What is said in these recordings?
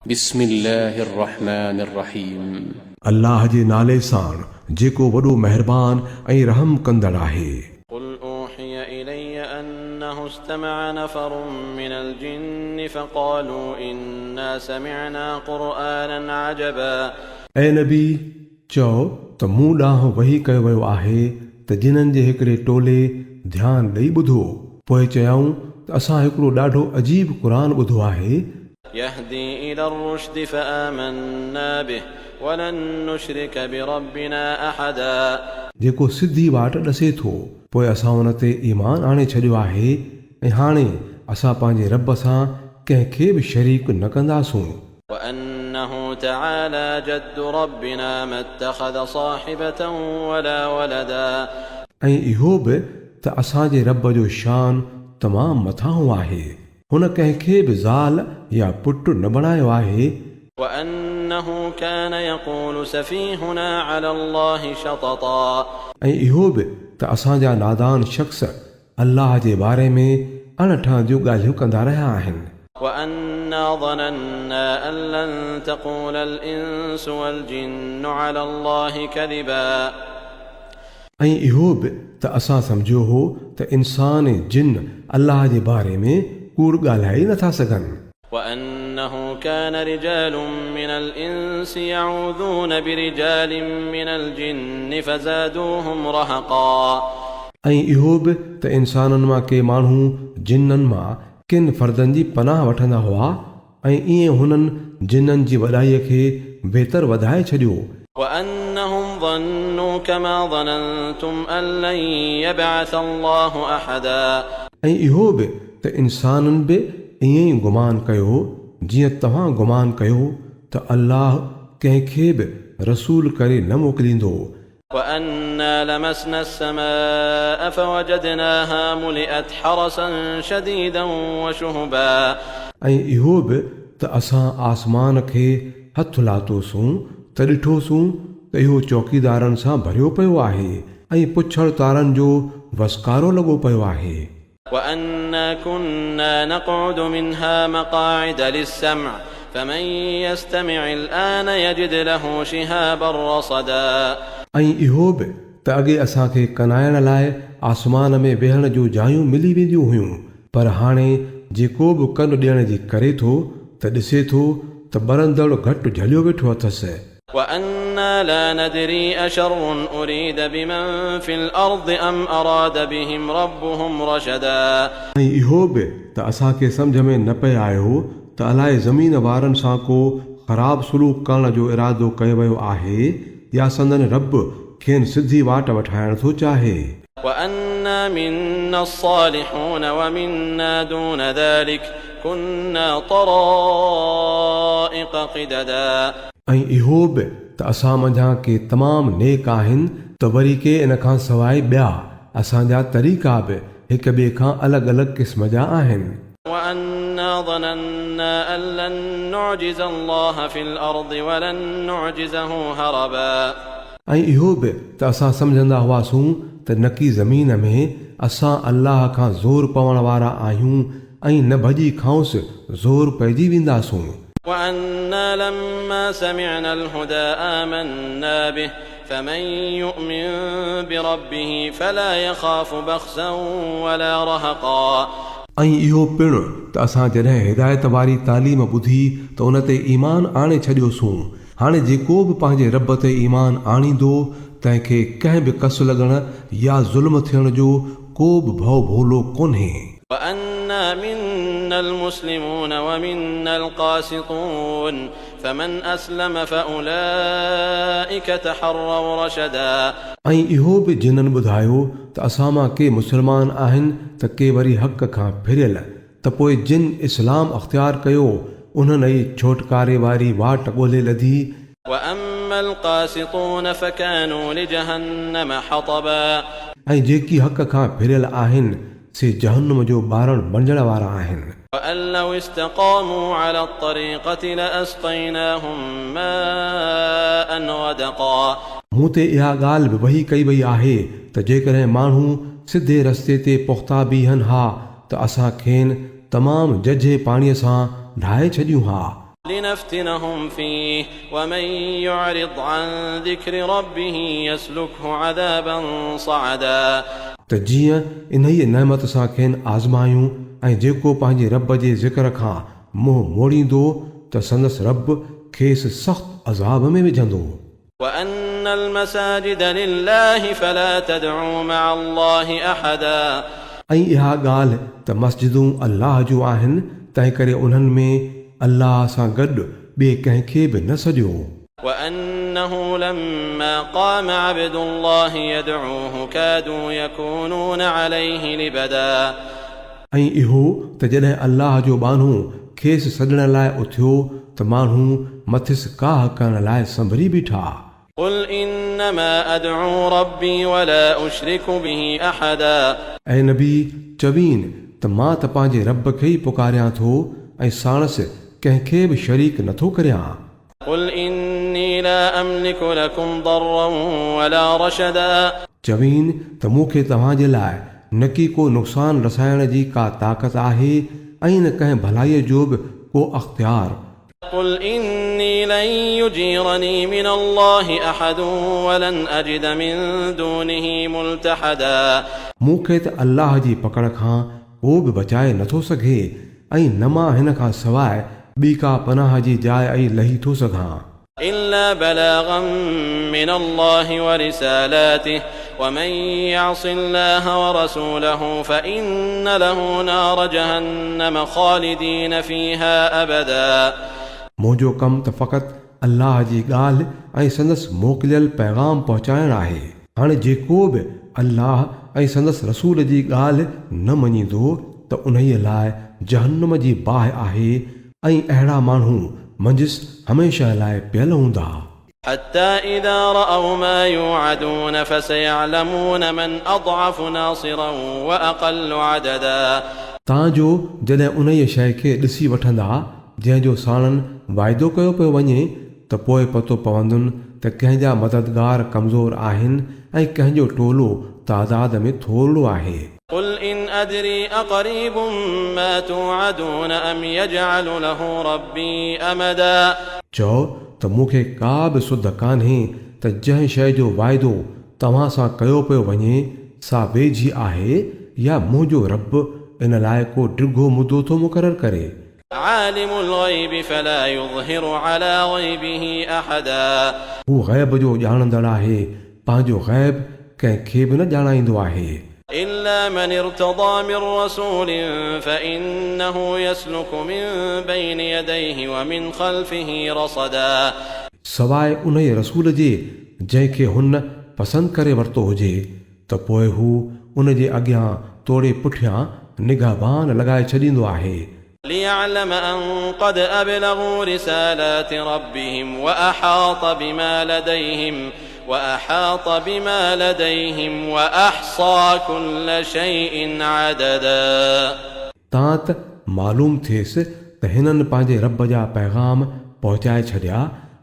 बिस्मिल्लाहिर्रहमानिर्रहीम। अल्लाह जे नाले सां जेको वॾो महिरबान ऐं रहम कंदड़ आहे। قل أوحي إلي أنه استمع نفر من الجن فقالوا إنا سمعنا قرآنا عجبا ऐं नबी चओ त मूं ॾांहुं वही कयो वियो आहे त जिन्हनि जे हिकिड़े टोले ध्यानु ॾेई ॿुधो, पोइ चयऊं त असां हिकिड़ो ॾाढो अजीब क़ुर ॿुधो आहे। يهدي إلى الرشد فآمنا به ولن نشرك بربنا أحدا जेको सिधी वाट ॾसे थो, पोइ असां उन ते ईमान आणे छॾियो आहे ऐं हाणे असां पंहिंजे रब सां कंहिंखे बि शरीक न कंदासूं। وأنه تعالى جد ربنا ما اتخذ صاحبة ولا ولدا ऐं इहो बि त असांजे रब जो शान तमामु मथां आहे, हुन कंहिंखे बि ज़ाल या पुटु न बणायो आहे। وأنه كان يقول سفيهنا على الله شططا ऐं इहो बि त असांजा नादान शख़्स अल्लाह जे बारे में अणठा जूं ॻाल्हियूं कंदा रहिया आहिनि। وأنا ظننا أن لن تقول الإنس والجن على الله كذبا ऐं इहो बि त असां सम्झियो हो त इंसान ऐं जिन अल्लाह जे बारे में कूड़ ॻाल्हाए नथा सघनि। وأنه كان رجال من الإنس يعوذون برجال من الجن فزادوهم رهقا ऐं इहो बि त इंसाननि मां के माण्हू जिन्ननि मां किन फर्दनि जी पनाह वठंदा हुआ ऐं ईअं हुननि जिन्ननि जी वॾाईअ खे बहितर वधाए छॾियो। وأنهم ظنوا كما ظننتم أن لن يبعث الله أحدا ऐं इहो बि त इंसाननि बि ईअं ई गुमान कयो जीअं तव्हां गुमान कयो त अल्लाह कंहिंखे बि रसूल करे न मोकिलींदो। وأنا لمسنا السماء فوجدناها ملئت حرسا شديدا وشهبا ऐं इहो बि त असां आसमान खे हथु लाथोसूं त ॾिठोसूं त इहो चौकीदारनि सां भरियो पियो आहे ऐं पुछड़ तारनि जो वसकारो लॻो पियो आहे। وأنا كنا نقعد منها مقاعد للسمع فمن يستمع الآن يجد له شهابا رصدا ऐं इहो बि त अॻे असांखे कनाइण लाइ आसमान में वेहण जूं जायूं मिली वेंदियूं हुयूं, पर हाणे जेको बि कन ॾियण जी करे थो त ॾिसे थो त बरंदड़ घटि झलियो वेठो अथसि। وأنا لا ندري أشر أريد بمن في الأرض أم أراد بهم ربهم رشدا ऐं इहो बि त असांखे सम्झ में न पिए आयो त अलाए ज़मीन वारनि सां को ख़राब सलूक करण जो इरादो कयो वियो आहे या संदन रब खेनि सिधी वाट वठाइण थो चाहे। وأنا منا الصالحون ومنا دون ذلك كنا طرائق قددا ऐं इहो बि त असां मंझां के तमामु नेक आहिनि त वरी के इन खां सवाइ ॿिया असांजा तरीक़ा बि हिक ॿिए खां अलॻि अलॻि क़िस्म जा आहिनि। وأنا ظننا أن لن نعجز الله في الأرض ولن نعجزه هربا ऐं इहो बि त असां सम्झंदा हुआसीं त नकी ज़मीन में असां अल्लाह खां ज़ोर पवण वारा आहियूं ऐं न भॼी खांसि ज़ोर पइजी वेंदासूं। وأنا لما سمعنا الهدى آمنا به فمن يؤمن بربه فلا يخاف بخسا ولا رهقا ऐं इहो पिणु त असां जॾहिं हिदायत वारी तालीम ॿुधी त उन ते ईमान आणे छॾियोसूं। हाणे जेको बि पंहिंजे रब ते ईमान आणींदो तंहिंखे कंहिं बि कस लॻण या ज़ुल्म थियण जो को बि भउ भोलो कोन्हे। وأنا منا المسلمون ومنا القاسطون فمن أسلم فأولئك تحروا رشدا ऐं इहो बि जिन्हनि ॿुधायो त असां मां के मुस्लमान आहिनि त के वरी हक़ खां फिरियल, त पोइ जिन इस्लाम अख़्तियार कयो उन्हनि ई छोटकारे वारी वाट ॻोल्हे लधी। وأما القاسطون فكانوا لجهنم حطبا ऐं जेकी हक़ खां फिरियल आहिनि से जहन्नम जो ॿारण बणजण वारा आहिनि। وأن لو استقاموا على الطريقة لأسقيناهم ماء غدقا मूं ते इहा ॻाल्हि बि वही कई वई आहे त जेकॾहिं माण्हू सिधे रस्ते ते पुख़्ता बीहनि हा त असां खेनि तमामु जझे पाणीअ सां ढाहे छॾियूं हा। لنفتنهم فيه ومن يعرض عن ذكر ربه يسلكه عذابا صعدا त जीअं इन ई नेमत सां खेनि आज़मायूं ऐं जेको पंहिंजे रब जे ज़िक्र खां मुंहुं मोड़ींदो त संदसि रब खेसि सख़्तु अज़ाब में विझंदो وأن المساجد لله فلا تدعوا مع الله أحدا ऐं इहा ॻाल्हि त मस्जिदूं अल्लाह जूं आहिनि तंहिं करे उन्हनि में अल्लाह सां गॾु ॿिए कंहिंखे बि न सॼो وأنه لما قام عبد الله يدعوه كادوا يكونون عليه لبدا ऐं इहो त जॾहिं अल्लाह जो बानू खेसि सॾण लाइ उथियो त माण्हू मथिसि काह करण लाइ संभरी बीठा قل إنما أدعو ربي ولا أشرك به أحدا ऐं नबी चवीन त मां त पंहिंजे रब खे ई पुकारियां थो ऐं साणसि कंहिंखे बि शरीक नथो करियां قل إني لا أملك لكم ضرا ولا رشدا चवीन त मूंखे तव्हांजे लाइ न की को नुक़सान रसाइण जी का ताक़त आहे ऐं न कंहिं भलाईअ जो बि को अख़्तियार قل إني لن يجيرني من الله أحد ولن أجد من دونه ملتحدا मूंखे त अल्लाह जी पकड़ खां को बि बचाए नथो सघे ऐं न मां हिन खां सवाइ ॿी का पनाह जी जाइ ऐं लही थो सघां إلا بلاغا من الله ورسالاته ومن يعص الله ورسوله فإن له نار جهنم خالدين فيها أبدا मुंहिंजो कमु त फ़क़ति अल्लाह जी ॻाल्हि ऐं संदसि मोकिलियल पैगाम पहुचाइणु आहे हाणे जेको बि अल्लाह ऐं संदसि रसूल जी ॻाल्हि न मञींदो त उन्हीअ लाइ जहन्नम जी बाहि आहे ऐं अहिड़ा माण्हू मंझिसि हमेशह लाइ पियल हूंदा حتى إذا رأوا ما يوعدون فسيعلمون من أضعف ناصرا وأقل عددا तव्हांजो जॾहिं उन शइ खे ॾिसी वठंदा जंहिंजो साणनि वाइदो कयो पियो वञे त पोइ पतो पवंदुनि त कंहिंजा मददगार कमज़ोर आहिनि ऐं कंहिंजो टोलो तादाद में थोरो आहे قل إن أدري أقريب ما توعدون أم يجعل له ربي أمدا चओ त मूंखे का बि सुध कान्हे त जंहिं शइ जो वाइदो तव्हां सां कयो पियो वञे सा वेझी आहे या मुंहिंजो रब इन लाइ को डिघो मुदो थो मुक़ररु करे عالم الغيب فلا يظهر على غيبه أحدا हू ग़ैब जो ॼाणंदड़ आहे पंहिंजो ग़ैब कंहिंखे बि न ॼाणाईंदो आहे إلا من ارتضى من رسول فإنه يسلك من بين يديه ومن خلفه رصدا सवाइ उन रसूल जे जंहिंखे हुन पसंदि करे वरितो हुजे त पोइ हू उन जे अॻियां तोड़े पुठियां निगाहबान लॻाए छॾींदो आहे ليعلم أن قد أبلغوا رسالات ربهم وأحاط بما لديهم وأحصى كل شيء عددا तां त मालूम थिएसि त हिननि पंहिंजे रब जा पैगाम पहुचाए छॾिया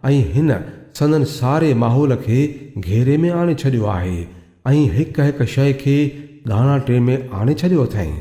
ऐं हिन संदन सारे माहौल खे घेरे में आणे छॾियो आहे ऐं हिक हिक शइ खे ॻाणा टे में आणे छॾियो अथई